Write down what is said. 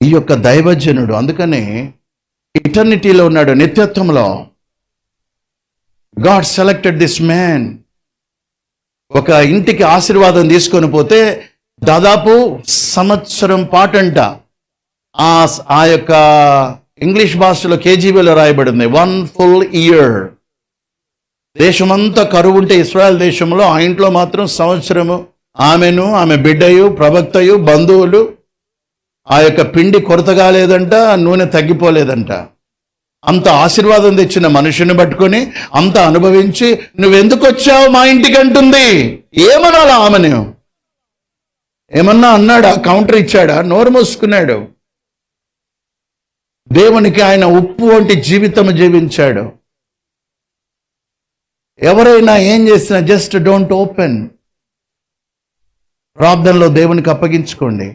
ఈ యొక్క దైవజనుడు అందుకనే ఇటర్నిటీలో ఉన్నాడు, నిత్యత్వంలో. God selected this man. ఒక ఇంటికి ఆశీర్వాదం తీసుకొని పోతే దాదాపు సంవత్సరం పాటంట. ఆ యొక్క ఇంగ్లీష్ భాషలో కేజీబీలో రాయబడింది 1 full year. దేశమంతా కరువు ఉంటే ఇశ్రాయేల్ దేశంలో ఆ ఇంట్లో మాత్రం సంవత్సరము ఆమెను, ఆమె బిడ్డయు, ప్రవక్తయు, బంధువులు, ఆ యొక్క పిండి కొరత కాలేదంట, నూనె తగ్గిపోలేదంట. అంత ఆశీర్వాదం తెచ్చిన మనుషుని పట్టుకొని అంత అనుభవించి నువ్వెందుకు వచ్చావు మా ఇంటికి అంటుంది. ఏమనాలా ఆమెను? ఏమన్నా అన్నాడా? కౌంటర్ ఇచ్చాడా? నోరు మూసుకున్నాడు. దేవునికి ఆయన ఉప్పు వంటి జీవితం జీవించాడు. ఎవరైనా ఏం చేసినా జస్ట్ డోంట్ ఓపెన్. ప్రార్థనలో దేవునికి అప్పగించుకోండి.